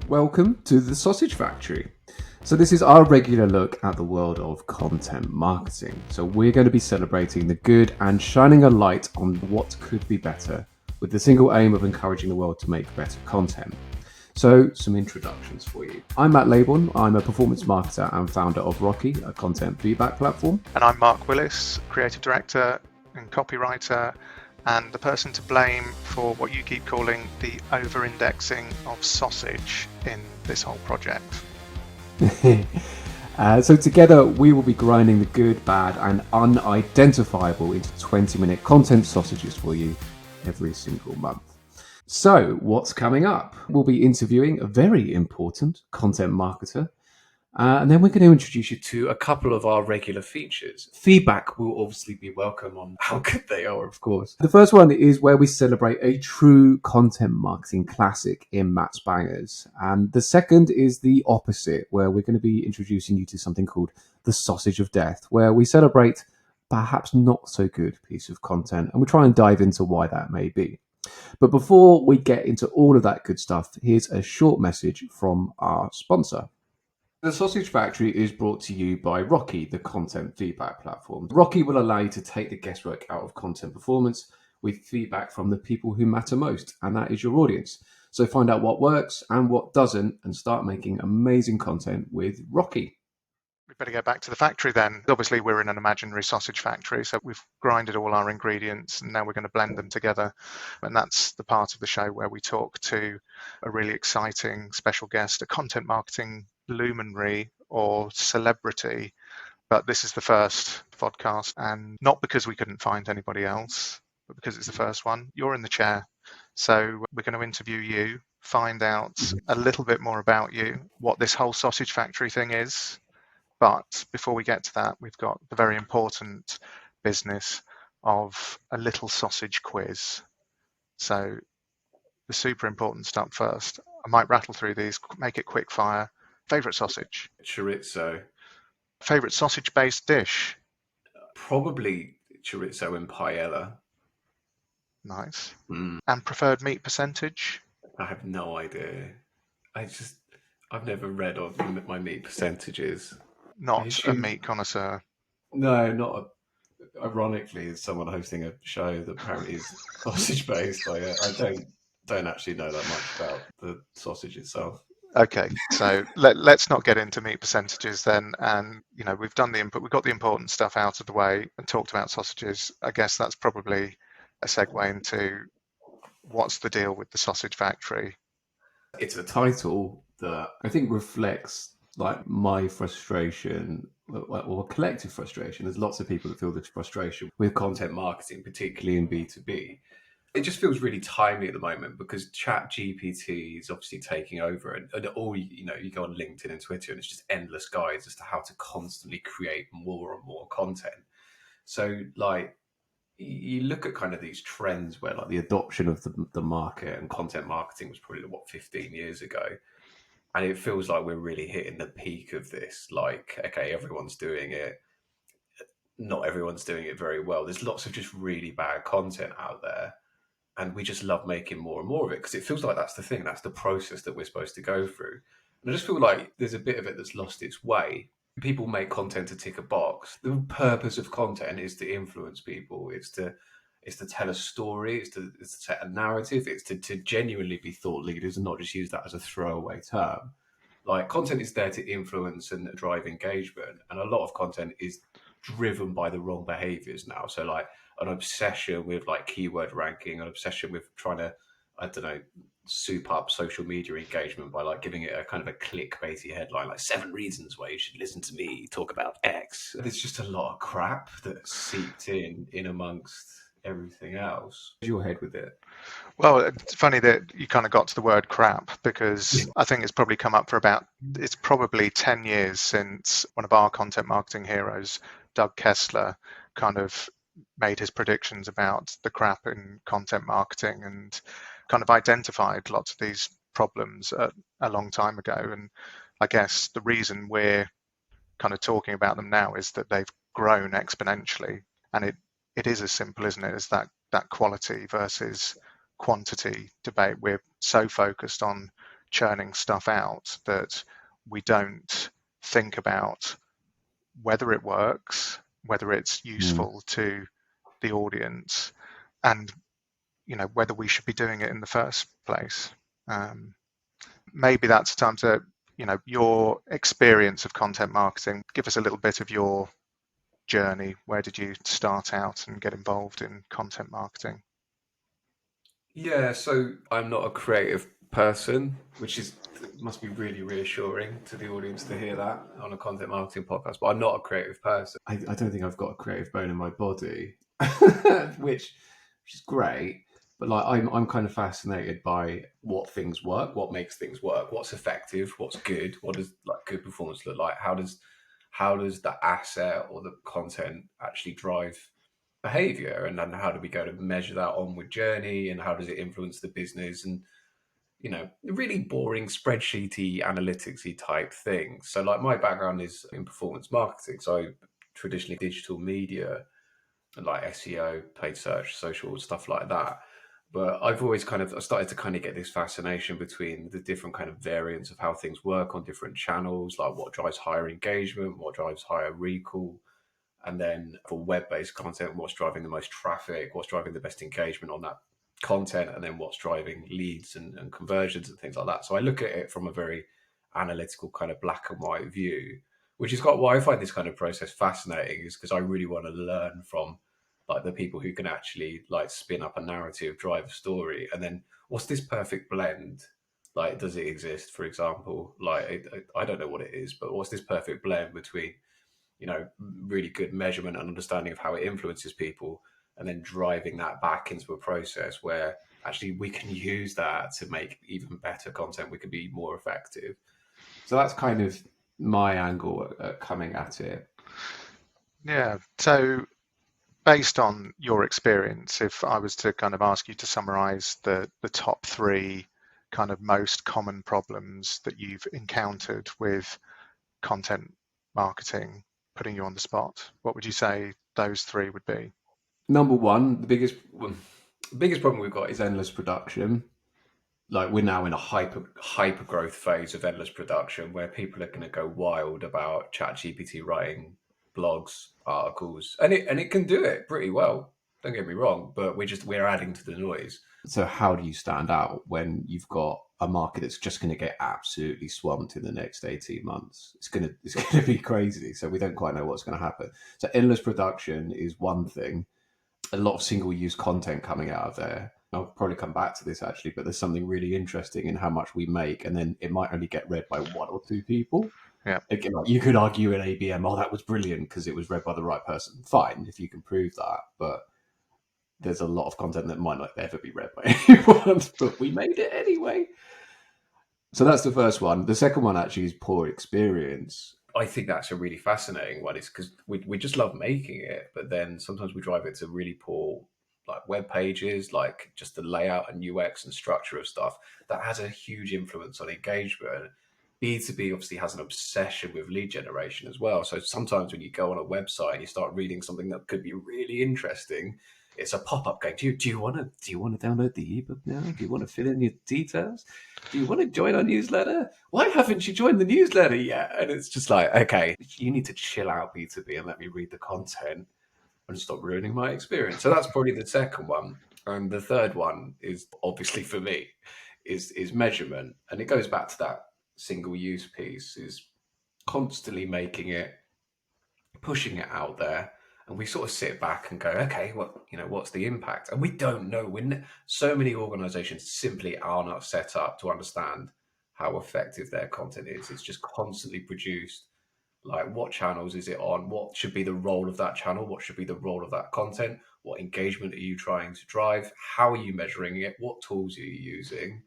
Welcome to the Sausage Factory. So this is our regular look at the world of content marketing. So we're going to be celebrating the good and shining a light on what could be better with the single aim of encouraging the world to make better content. So some introductions for you. I'm Matt Laborn. I'm a performance marketer and founder of Rockee, a content feedback platform. And I'm Mark Willis, creative director and copywriter, and the person to blame for what you keep calling the over-indexing of sausage in this whole project. So together we will be grinding the good, bad and unidentifiable into 20-minute content sausages for you every single month. So what's coming up? We'll be interviewing a very important content marketer. And then we're going to introduce you to a couple of our regular features. Feedback will obviously be welcome on how good they are, of course. The first one is where we celebrate a true content marketing classic in Matt's Bangers. And the second is the opposite, where we're going to be introducing you to something called the Sausage of Death, where we celebrate perhaps not so good piece of content. And we try and dive into why that may be. But before we get into all of that good stuff, here's a short message from our sponsor. The Sausage Factory is brought to you by Rockee, the content feedback platform. Rockee will allow you to take the guesswork out of content performance with feedback from the people who matter most, and that is your audience. So find out what works and what doesn't and start making amazing content with Rockee. We better get back to the factory then. Obviously, we're in an imaginary sausage factory, so we've grinded all our ingredients and now we're going to blend them together. And that's the part of the show where we talk to a really exciting special guest, a content marketing luminary or celebrity. But this is the first podcast, and not because we couldn't find anybody else, but because it's the first one. You're in the chair. So we're going to interview you, find out a little bit more about you, what this whole sausage factory thing is. But before we get to that, we've got the very important business of a little sausage quiz. So the super important stuff first. I might rattle through these, make it quick fire. Favorite sausage? Chorizo. Favorite sausage-based dish? Probably chorizo and paella. Nice. And preferred meat percentage? I have no idea. I've never read of my meat percentages. Not a meat connoisseur. No, not. Ironically, as someone hosting a show that apparently is sausage based, I don't actually know that much about the sausage itself. Okay, so let's not get into meat percentages then. And we've done the input, we've got the important stuff out of the way and talked about sausages. I guess that's probably a segue into what's the deal with the sausage factory. It's a title that I think reflects like my frustration or collective frustration. There's lots of people that feel this frustration with content marketing, particularly in B2B. It just feels really timely at the moment because Chat GPT is obviously taking over, and all you go on LinkedIn and Twitter, and it's just endless guides as to how to constantly create more and more content. So, like, you look at kind of these trends where, like, the adoption of the market and content marketing was probably 15 years ago, and it feels like we're really hitting the peak of this. Like, okay, everyone's doing it. Not everyone's doing it very well. There's lots of just really bad content out there. And we just love making more and more of it because it feels like that's the thing. That's the process that we're supposed to go through. And I just feel like there's a bit of it that's lost its way. People make content to tick a box. The purpose of content is to influence people. It's to tell a story. It's to set a narrative. It's to genuinely be thought leaders and not just use that as a throwaway term. Like, content is there to influence and drive engagement. And a lot of content is driven by the wrong behaviors now. So, like, an obsession with like keyword ranking, an obsession with trying to, I don't know, soup up social media engagement by like giving it a kind of a clickbaity headline, like 7 reasons why you should listen to me talk about X. There's just a lot of crap that seeped in amongst everything else. Where's your head with it? Well, it's funny that you kind of got to the word crap because I think it's probably come up for it's probably 10 years since one of our content marketing heroes, Doug Kessler, kind of made his predictions about the crap in content marketing and kind of identified lots of these problems a long time ago. And I guess the reason we're kind of talking about them now is that they've grown exponentially. And it is as simple, isn't it, as that quality versus quantity debate. We're so focused on churning stuff out that we don't think about whether it works, whether it's Mm. useful to the audience, and whether we should be doing it in the first place. Um, Maybe that's time to your experience of content marketing. Give us a little bit of your journey. Where did you start out and get involved in content marketing? Yeah, so I'm not a creative person, which is must be really reassuring to the audience to hear that on a content marketing podcast. But I'm not a creative person. I don't think I've got a creative bone in my body, which is great. But like I'm kind of fascinated by what things work, what makes things work, what's effective, what's good, what does like good performance look like, how does the asset or the content actually drive behavior, and then how do we go to measure that onward journey, and how does it influence the business, and really boring spreadsheety analyticsy type things. So like my background is in performance marketing, so traditionally digital media and like SEO, paid search, social stuff like that. But I've always I started to kind of get this fascination between the different kind of variants of how things work on different channels, like what drives higher engagement, what drives higher recall, and then for web-based content, what's driving the most traffic, what's driving the best engagement on that content, and then what's driving leads and conversions and things like that. So I look at it from a very analytical kind of black and white view, which is quite why I find this kind of process fascinating, is because I really want to learn from like the people who can actually like spin up a narrative, drive a story, and then what's this perfect blend? Like, does it exist? For example, like I don't know what it is, but what's this perfect blend between really good measurement and understanding of how it influences people, and then driving that back into a process where actually we can use that to make even better content. We can be more effective. So that's kind of my angle at coming at it. Yeah. So based on your experience, if I was to kind of ask you to summarize the top three kind of most common problems that you've encountered with content marketing, putting you on the spot, what would you say those three would be? Number one, the biggest problem we've got is endless production. Like we're now in a hyper growth phase of endless production where people are going to go wild about ChatGPT writing blogs, articles, and it can do it pretty well. Don't get me wrong, but we're adding to the noise. So how do you stand out when you've got a market that's just going to get absolutely swamped in the next 18 months? It's going to be crazy. So we don't quite know what's going to happen. So endless production is one thing. A lot of single use content coming out of there. I'll probably come back to this actually, but there's something really interesting in how much we make, and then it might only get read by one or two people. Yeah. Again, like you could argue in ABM, oh, that was brilliant because it was read by the right person. Fine, if you can prove that, but there's a lot of content that might not ever be read by anyone, but we made it anyway. So that's the first one. The second one actually is poor experience. I think that's a really fascinating one. Is because we just love making it, but then sometimes we drive it to really poor like web pages, like just the layout and UX and structure of stuff that has a huge influence on engagement. B2B obviously has an obsession with lead generation as well. So sometimes when you go on a website and you start reading something that could be really interesting, it's a pop-up going, do you want to download the ebook now? Do you want to fill in your details? Do you want to join our newsletter? Why haven't you joined the newsletter yet? And it's just like, okay, you need to chill out, B2B, and let me read the content and stop ruining my experience. So that's probably the second one. And the third one is obviously for me is measurement. And it goes back to that single use piece, is constantly making it, pushing it out there, and we sort of sit back and go, okay, what's the impact? And we don't know. So many organizations simply are not set up to understand how effective their content is. It's just constantly produced. Like, what channels is it on? What should be the role of that channel? What should be the role of that content? What engagement are you trying to drive? How are you measuring it? What tools are you using?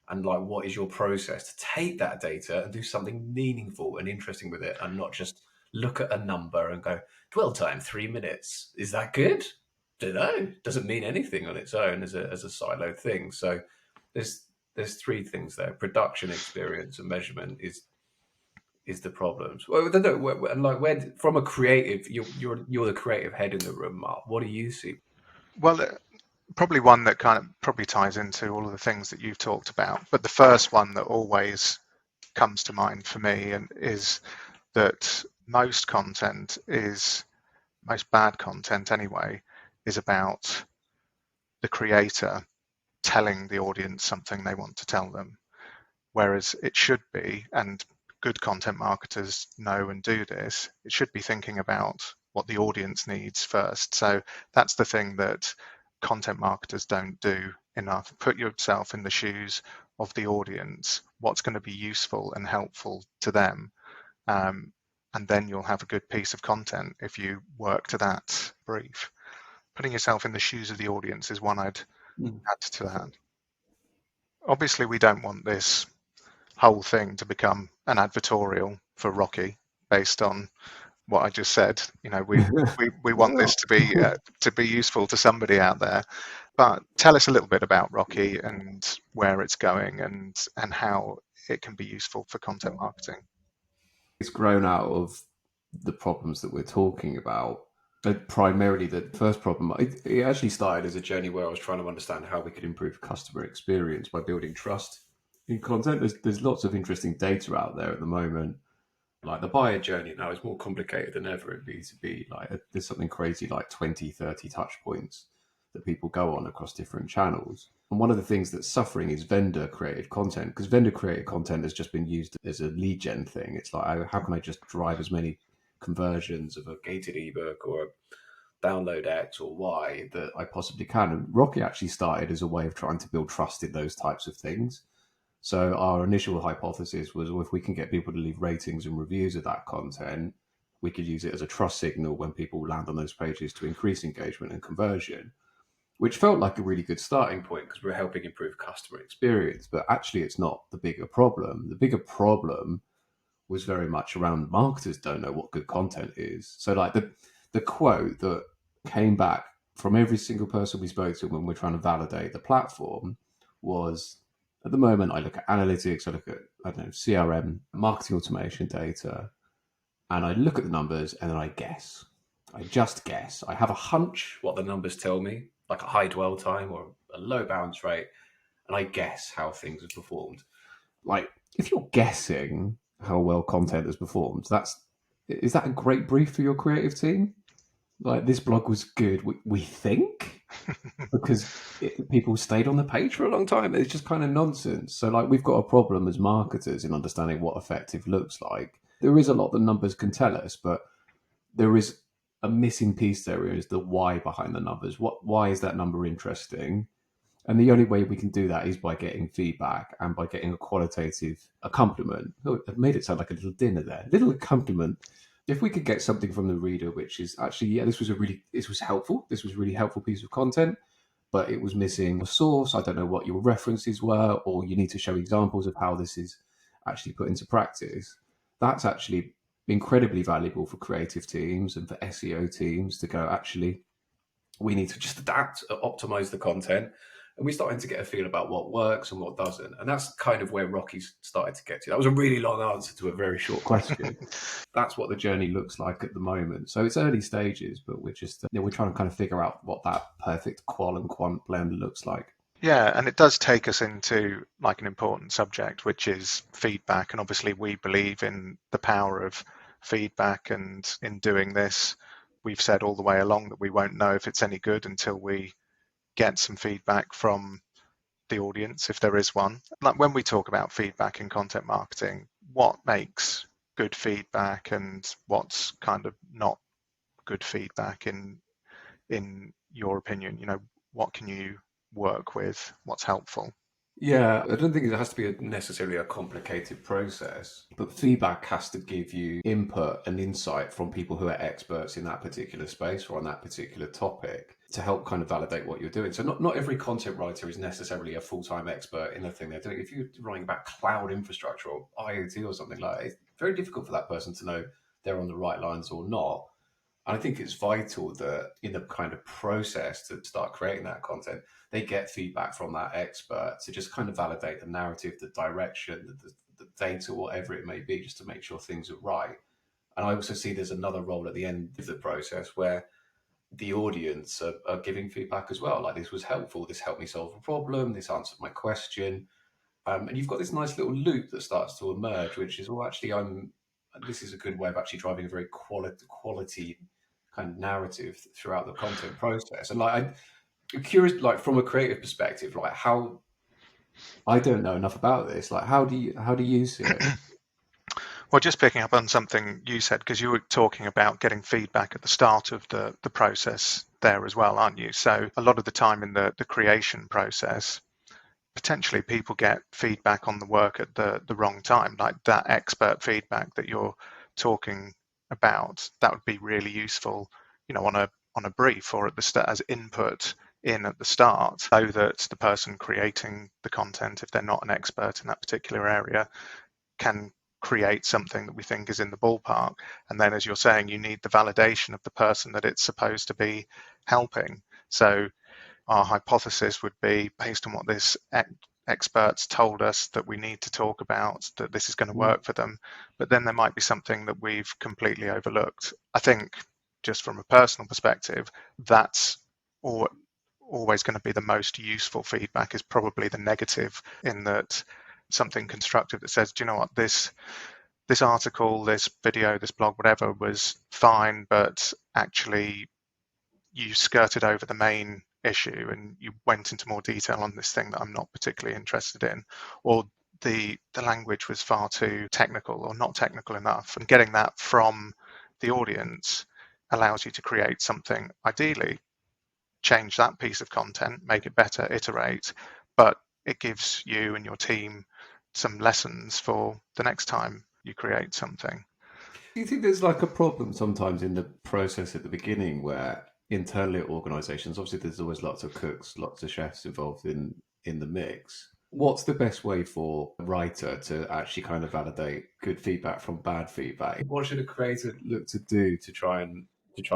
And like, what is your process to take that data and do something meaningful and interesting with it, and not just look at a number and go, dwell time 3 minutes, is that good? Don't know, doesn't mean anything on its own as a siloed thing. So there's three things there: production, experience, and measurement is the problems. Well, and like, where from a creative, you're the creative head in the room, Mark. What do you see? Well, Probably one that kind of probably ties into all of the things that you've talked about. But the first one that always comes to mind for me and is that most bad content anyway, is about the creator telling the audience something they want to tell them. Whereas it should be, and good content marketers know and do this, it should be thinking about what the audience needs first. So that's the thing that content marketers don't do enough. Put yourself in the shoes of the audience, what's going to be useful and helpful to them. And then you'll have a good piece of content if you work to that brief. Putting yourself in the shoes of the audience is one I'd add to that. Obviously, we don't want this whole thing to become an advertorial for Rockee based on what I just said. We want this to be useful to somebody out there. But tell us a little bit about Rockee and where it's going and how it can be useful for content marketing. It's grown out of the problems that we're talking about. But primarily, the first problem, it actually started as a journey where I was trying to understand how we could improve customer experience by building trust in content. There's lots of interesting data out there at the moment. Like the buyer journey now is more complicated than ever in B2B. Like there's something crazy like 20, 30 touch points that people go on across different channels. And one of the things that's suffering is vendor created content, because vendor created content has just been used as a lead gen thing. It's like, how can I just drive as many conversions of a gated ebook or a download X or Y that I possibly can? And Rockee actually started as a way of trying to build trust in those types of things. So our initial hypothesis was, well, if we can get people to leave ratings and reviews of that content, we could use it as a trust signal when people land on those pages to increase engagement and conversion, which felt like a really good starting point because we're helping improve customer experience. But actually, it's not the bigger problem. The bigger problem was very much around marketers don't know what good content is. So like the quote that came back from every single person we spoke to when we're trying to validate the platform was, at the moment, I look at analytics, I look at, I don't know, CRM, marketing automation data, and I look at the numbers and then I guess. I just guess. I have a hunch what the numbers tell me, like a high dwell time or a low bounce rate, and I guess how things have performed. Like, if you're guessing how well content has performed, is that a great brief for your creative team? Like, this blog was good, we think, because people stayed on the page for a long time. It's just kind of nonsense. So, like, we've got a problem as marketers in understanding what effective looks like. There is a lot the numbers can tell us, but there is a missing piece there is the why behind the numbers. Why is that number interesting? And the only way we can do that is by getting feedback and by getting a qualitative accompaniment. Oh, I've made it sound like a little dinner there. Little accompaniment. If we could get something from the reader, which is actually, yeah, this was helpful. This was a really helpful piece of content, but it was missing a source. I don't know what your references were, or you need to show examples of how this is actually put into practice. That's actually incredibly valuable for creative teams and for SEO teams to go, actually, we need to just adapt, optimize the content. And we're starting to get a feel about what works and what doesn't. And that's kind of where Rockee's started to get to. That was a really long answer to a very short question. That's what the journey looks like at the moment. So it's early stages, but we're just, we're trying to kind of figure out what that perfect qual and quant blend looks like. Yeah, and it does take us into like an important subject, which is feedback. And obviously, we believe in the power of feedback. And in doing this, we've said all the way along that we won't know if it's any good until we get some feedback from the audience, if there is one. Like when we talk about feedback in content marketing, what makes good feedback and what's kind of not good feedback in your opinion? What can you work with? What's helpful? Yeah, I don't think it has to be necessarily a complicated process, but feedback has to give you input and insight from people who are experts in that particular space or on that particular topic to help kind of validate what you're doing. So not every content writer is necessarily a full-time expert in the thing they're doing. If you're writing about cloud infrastructure or IoT or something like that, it's very difficult for that person to know they're on the right lines or not. And I think it's vital that in the kind of process to start creating that content, they get feedback from that expert to just kind of validate the narrative, the direction, the data, whatever it may be, just to make sure things are right. And I also see there's another role at the end of the process where the audience are giving feedback as well. Like, this was helpful. This helped me solve a problem. This answered my question. And you've got this nice little loop that starts to emerge, which is, well, actually, this is a good way of actually driving a very quality kind of narrative throughout the content process. And like, I'm curious, like from a creative perspective, like how, I don't know enough about this. Like, how do you see it? Well, just picking up on something you said, because you were talking about getting feedback at the start of the process there as well, aren't you? So a lot of the time in the creation process, potentially people get feedback on the work at the wrong time, like that expert feedback that you're talking about. That would be really useful, on a brief or at the start as input in at the start, so that the person creating the content, if they're not an expert in that particular area, can create something that we think is in the ballpark. And then, as you're saying, you need the validation of the person that it's supposed to be helping. So our hypothesis would be, based on what this experts told us that we need to talk about, that this is going to work for them. But then there might be something that we've completely overlooked. I think, just from a personal perspective, that's always going to be the most useful feedback, is probably the negative, in that something constructive that says, do you know what, this article, this video, this blog, whatever, was fine, but actually you skirted over the main issue and you went into more detail on this thing that I'm not particularly interested in, or the language was far too technical or not technical enough. And getting that from the audience allows you to create something, ideally change that piece of content, make it better, iterate, but it gives you and your team some lessons for the next time you create something. Do you think there's like a problem sometimes in the process at the beginning where internally at organisations, obviously there's always lots of cooks, lots of chefs involved in the mix. What's the best way for a writer to actually kind of validate good feedback from bad feedback? What should a creator look to do to try and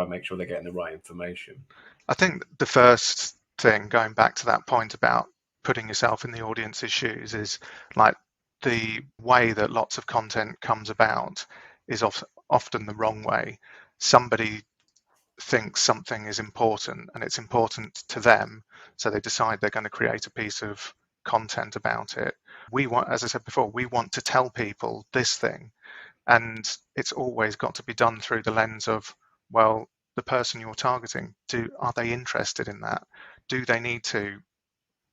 make sure they're getting the right information? I think the first thing, going back to that point about putting yourself in the audience's shoes, is like the way that lots of content comes about is often the wrong way. Somebody thinks something is important and it's important to them, so they decide they're going to create a piece of content about it. We want, as I said before, we want to tell people this thing, and it's always got to be done through the lens of, well, the person you're targeting, are they interested in that? Do they need to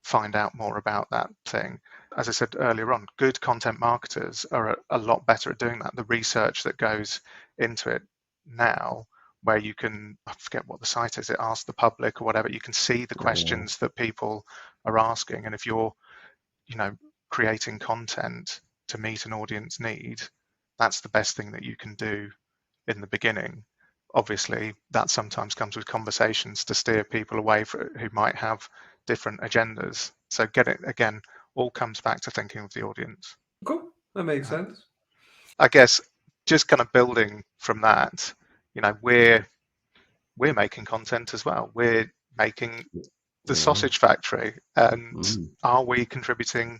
find out more about that thing? As I said earlier on, good content marketers are a lot better at doing that. The research that goes into it now, where you can, I forget what the site is, it asks the public or whatever, you can see the Yeah. questions that people are asking. And if you're, creating content to meet an audience need, that's the best thing that you can do in the beginning. Obviously, that sometimes comes with conversations to steer people away who might have different agendas. So get it again, all comes back to thinking of the audience. Cool. That makes Uh, sense. I guess just kind of building from that, we're making content as well. We're making the Yeah. sausage factory, and Mm. are we contributing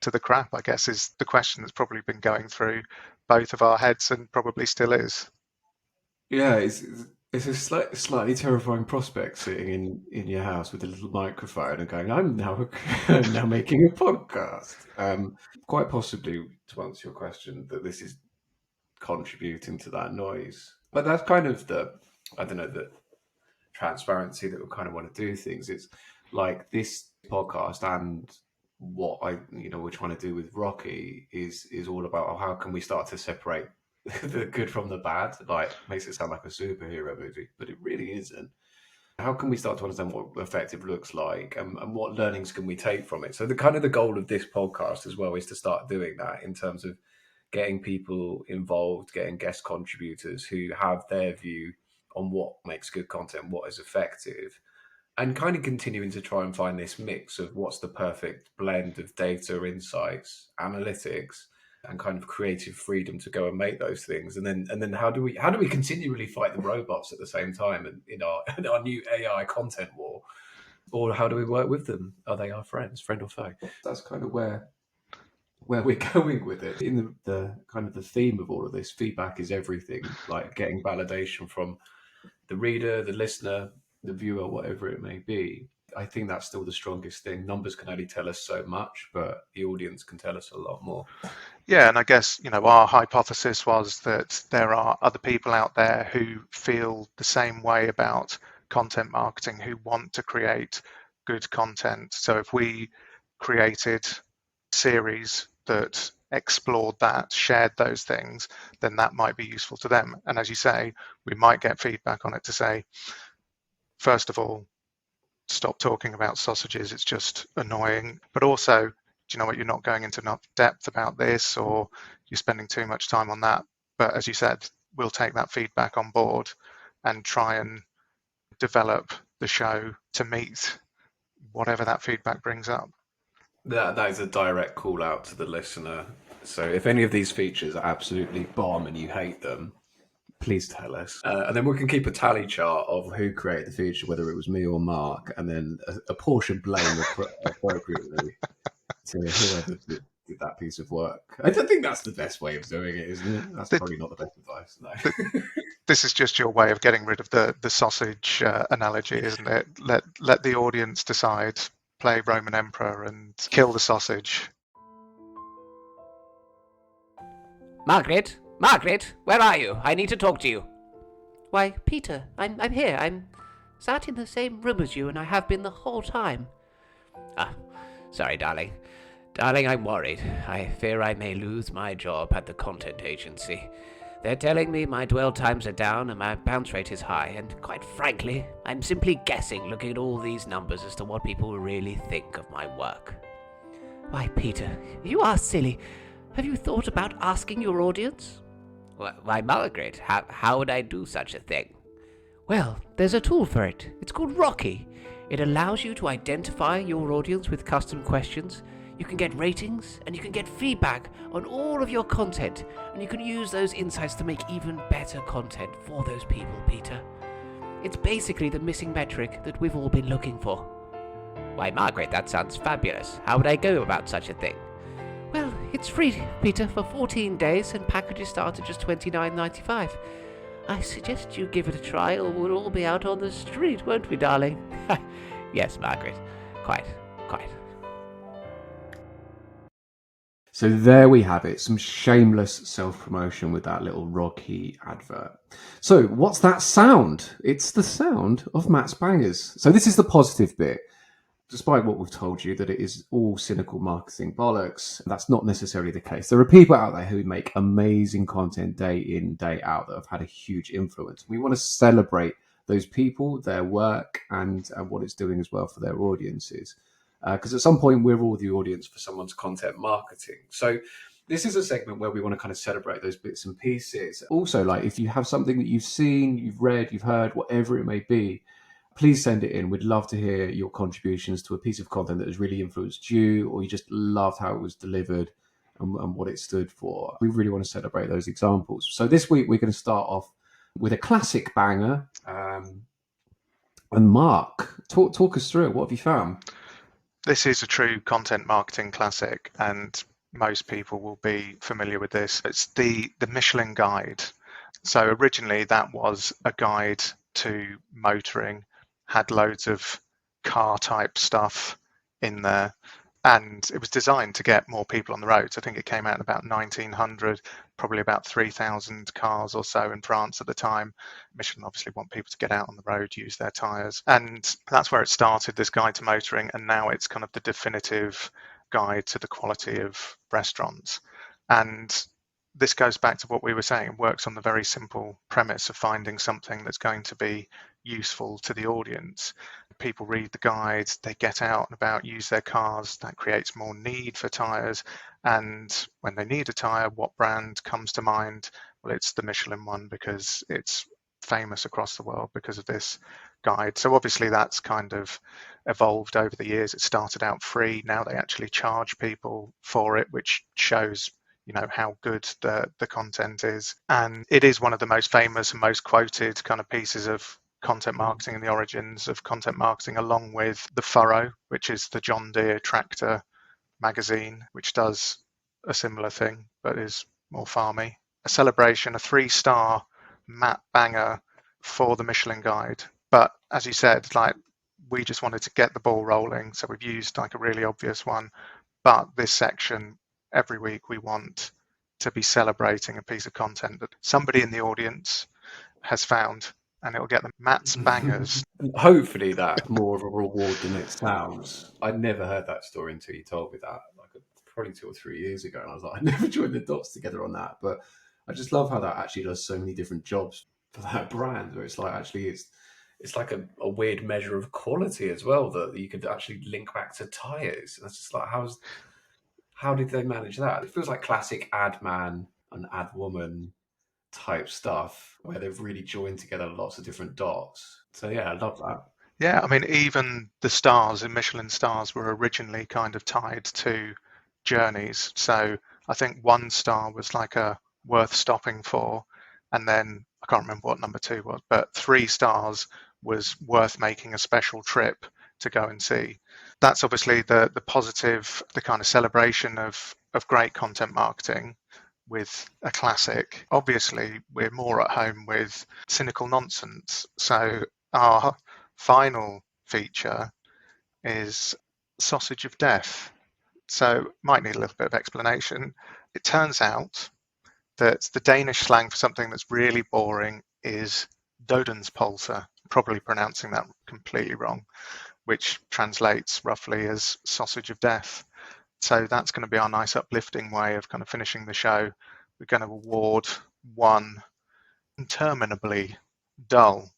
to the crap, I guess, is the question that's probably been going through both of our heads and probably still is. Yeah, it's a slightly terrifying prospect sitting in your house with a little microphone and going, "I'm now I'm now making a podcast." Quite possibly, to answer your question, that this is contributing to that noise. But that's kind of I don't know, the transparency that we kind of want to do things. It's like this podcast and what we're trying to do with Rockee is all about, how can we start to separate the good from the bad? Like, makes it sound like a superhero movie, but it really isn't. How can we start to understand what effective looks like, and what learnings can we take from it? So the goal of this podcast as well is to start doing that in terms of getting people involved, getting guest contributors who have their view on what makes good content, what is effective, and kind of continuing to try and find this mix of what's the perfect blend of data, insights, analytics, and kind of creative freedom to go and make those things. And then how do we continually fight the robots at the same time, and in our in our new AI content war? Or how do we work with them? Are they our friends, friend or foe? That's kind of where we're going with it. In the kind of the theme of all of this, feedback is everything. Like, getting validation from the reader, the listener, the viewer, whatever it may be. I think that's still the strongest thing. Numbers can only tell us so much, but the audience can tell us a lot more. Yeah, and I guess, our hypothesis was that there are other people out there who feel the same way about content marketing, who want to create good content. So if we created a series that explored that, shared those things, then that might be useful to them. And as you say, we might get feedback on it to say, first of all, stop talking about sausages, it's just annoying. But also, do you know what, you're not going into enough depth about this, or you're spending too much time on that. But as you said, we'll take that feedback on board and try and develop the show to meet whatever that feedback brings up. That is a direct call out to the listener. So if any of these features are absolutely bomb and you hate them, please tell us. And then we can keep a tally chart of who created the feature, whether it was me or Mark, and then apportion blame appropriately to whoever did that piece of work. I don't think that's the best way of doing it, isn't it? That's probably not the best advice. No. This is just your way of getting rid of the sausage analogy, isn't it? Let the audience decide. Play Roman Emperor and kill the sausage. Margaret? Margaret, where are you? I need to talk to you. Why, Peter, I'm here. I'm sat in the same room as you, and I have been the whole time. Ah, sorry, darling. Darling, I'm worried. I fear I may lose my job at the content agency. They're telling me my dwell times are down and my bounce rate is high, and quite frankly, I'm simply guessing looking at all these numbers as to what people really think of my work. Why, Peter, you are silly. Have you thought about asking your audience? Why, Margaret, how would I do such a thing? Well, there's a tool for it. It's called Rockee. It allows you to identify your audience with custom questions. You can get ratings, and you can get feedback on all of your content, and you can use those insights to make even better content for those people, Peter. It's basically the missing metric that we've all been looking for. Why, Margaret, that sounds fabulous. How would I go about such a thing? Well, it's free, Peter, for 14 days, and packages start at just $29.95. I suggest you give it a try, or we'll all be out on the street, won't we, darling? Yes, Margaret. Quite. So there we have it, some shameless self-promotion with that little Rockee advert. So what's that sound? It's the sound of Matt's bangers. So this is the positive bit. Despite what we've told you, that it is all cynical marketing bollocks, that's not necessarily the case. There are people out there who make amazing content day in, day out that have had a huge influence. We want to celebrate those people, their work, and what it's doing as well for their audiences. Because at some point, we're all the audience for someone's content marketing. So this is a segment where we want to kind of celebrate those bits and pieces. Also, like if you have something that you've seen, you've read, you've heard, whatever it may be, please send it in. We'd love to hear your contributions to a piece of content that has really influenced you, or you just loved how it was delivered and what it stood for. We really want to celebrate those examples. So this week, we're going to start off with a classic banger. And Mark, talk us through it. What have you found? This is a true content marketing classic, and most people will be familiar with this. It's the Michelin Guide. So originally that was a guide to motoring, had loads of car type stuff in there, and it was designed to get more people on the roads. I think it came out in about 1900, probably about 3,000 cars or so in France at the time. Michelin obviously want people to get out on the road, use their tyres, and that's where it started, this guide to motoring, and now it's kind of the definitive guide to the quality of restaurants. And this goes back to what we were saying. It works on the very simple premise of finding something that's going to be useful to the audience. People read the guides, they get out and about, use their cars. That creates more need for tyres. And when they need a tyre, what brand comes to mind? Well, it's the Michelin one, because it's famous across the world because of this guide. So obviously that's kind of evolved over the years. It started out free. Now they actually charge people for it, which shows how good the content is. And it is one of the most famous and most quoted kind of pieces of content marketing and the origins of content marketing, along with The Furrow, which is the John Deere tractor magazine, which does a similar thing but is more farmy. A celebration, a 3-star Matt banger for the Michelin Guide. But as you said, like we just wanted to get the ball rolling. So we've used like a really obvious one, but this section every week we want to be celebrating a piece of content that somebody in the audience has found, and it'll get them Matt's bangers. Hopefully that's more of a reward than it sounds. I'd never heard that story until you told me that, like probably 2 or 3 years ago, and I was like, I never joined the dots together on that. But I just love how that actually does so many different jobs for that brand, where it's like actually it's like a weird measure of quality as well that you could actually link back to tires. And it's just like how did they manage that? It feels like classic ad man and ad woman type stuff where they've really joined together lots of different dots. So yeah, I love that. Yeah, I mean, even the stars in Michelin stars were originally kind of tied to journeys. So I think 1 star was like a worth stopping for, and then I can't remember what number 2 was, but 3 stars was worth making a special trip to go and see. That's obviously the positive, the kind of celebration of great content marketing with a classic. Obviously, we're more at home with cynical nonsense. So our final feature is sausage of death. So might need a little bit of explanation. It turns out that the Danish slang for something that's really boring is dodenspølse, probably pronouncing that completely wrong, which translates roughly as sausage of death. So that's going to be our nice uplifting way of kind of finishing the show. We're going to award one interminably dull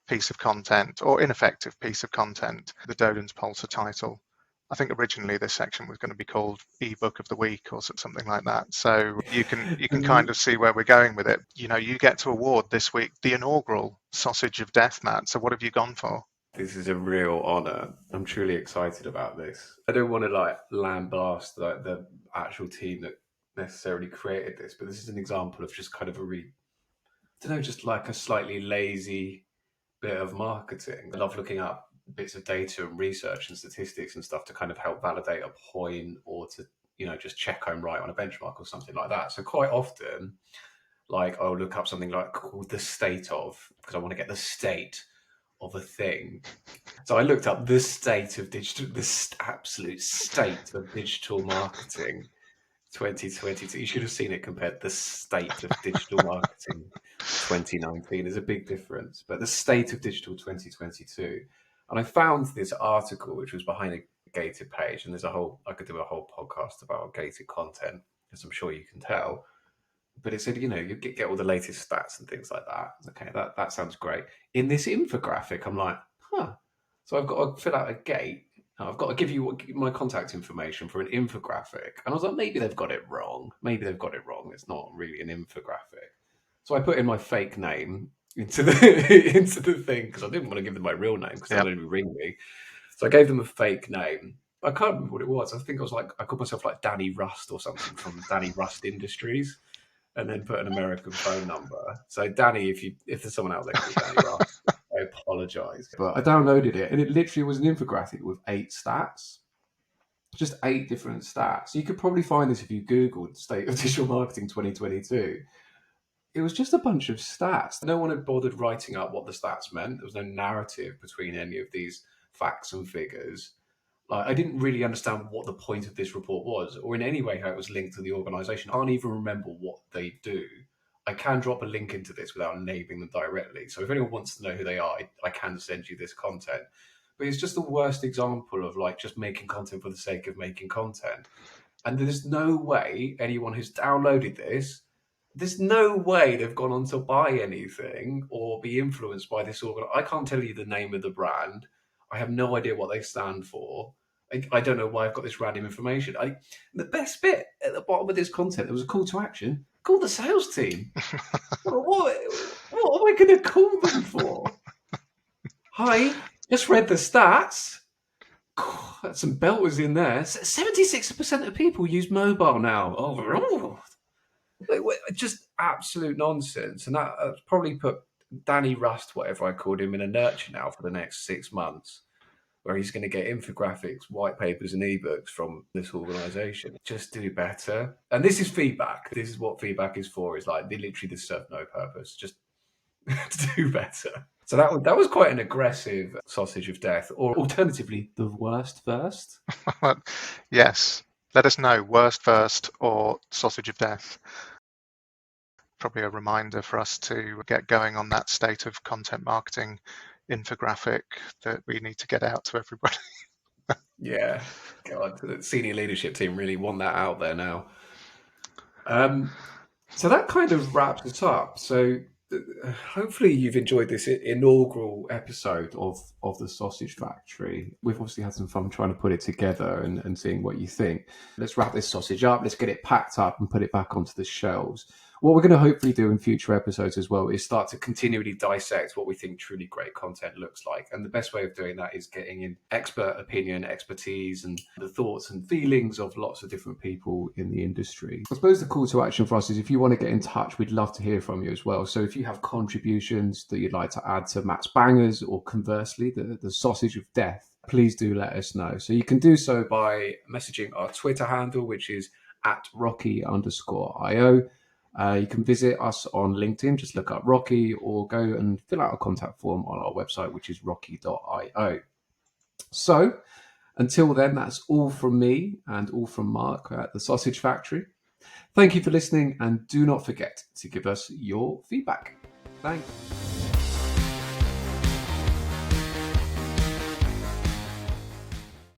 piece of content or ineffective piece of content, the dodenspølse title. I think originally this section was going to be called ebook of the week or something like that. So you can kind of see where we're going with it. You know, you get to award this week the inaugural sausage of death, Matt. So what have you gone for? This is a real honor. I'm truly excited about this. I don't want to like lambaste like the actual team that necessarily created this, but this is an example of just kind of a really, I don't know, just like a slightly lazy bit of marketing. I love looking up bits of data and research and statistics and stuff to kind of help validate a point or to, you know, just check I'm right on a benchmark or something like that. So quite often, like I'll look up something like called the state of, because I want to get the state of a thing. So I looked up the state of digital, the absolute state of digital marketing 2022. You should have seen it compared to the state of digital marketing 2019. There's a big difference, but the state of digital 2022. And I found this article, which was behind a gated page, and I could do a whole podcast about gated content, as I'm sure you can tell. But it said, you know, you get all the latest stats and things like that. Okay, that sounds great. In this infographic, I'm like, huh. So I've got to fill out a gate. I've got to give you my contact information for an infographic. And I was like, maybe they've got it wrong. It's not really an infographic. So I put in my fake name into the into the thing because I didn't want to give them my real name because they'll only ring me. So I gave them a fake name. I can't remember what it was. I think I was like, I called myself like Danny Rust or something from Danny Rust Industries, and then put an American phone number. So Danny, if there's someone out there called Danny Rust, I apologise. But I downloaded it, and it literally was an infographic with 8 stats. Just 8 different stats. You could probably find this if you Googled State of Digital Marketing 2022. It was just a bunch of stats. No one had bothered writing up what the stats meant. There was no narrative between any of these facts and figures. Like, I didn't really understand what the point of this report was, or in any way how it was linked to the organisation. I can't even remember what they do. I can drop a link into this without naming them directly. So if anyone wants to know who they are, I can send you this content. But it's just the worst example of like just making content for the sake of making content. And there's no way anyone who's downloaded this, there's no way they've gone on to buy anything or be influenced by this organ. I can't tell you the name of the brand. I have no idea what they stand for. I don't know why I've got this random information. The best bit at the bottom of this content, there was a call to action. Call the sales team. what am I going to call them for? Hi, just read the stats. That's some belters in there. 76% of people use mobile now. Oh, just absolute nonsense. And that's probably put Danny Rust, whatever I called him, in a nurture now for the next 6 months, where he's going to get infographics, white papers, and ebooks from this organisation. Just do better. And this is feedback. This is what feedback is for. Is like they literally just serve no purpose. Just do better. So that was quite an aggressive sausage of death, or alternatively, the worst first. Yes. Let us know, worst first or sausage of death. Probably a reminder for us to get going on that state of content marketing infographic that we need to get out to everybody. Yeah, God, the senior leadership team really want that out there now. So that kind of wraps it up. So hopefully you've enjoyed this inaugural episode of the Sausage Factory. We've obviously had some fun trying to put it together and seeing what you think. Let's wrap this sausage up. Let's get it packed up and put it back onto the shelves. What we're going to hopefully do in future episodes as well is start to continually dissect what we think truly great content looks like. And the best way of doing that is getting in expert opinion, expertise, and the thoughts and feelings of lots of different people in the industry. I suppose the call to action for us is if you want to get in touch, we'd love to hear from you as well. So if you have contributions that you'd like to add to Matt's bangers, or conversely, the sausage of death, please do let us know. So you can do so by messaging our Twitter handle, which is at Rockee_IO. You can visit us on LinkedIn, just look up Rockee, or go and fill out a contact form on our website, which is rockee.io. So until then, that's all from me and all from Mark at the Sausage Factory. Thank you for listening, and do not forget to give us your feedback. Thanks.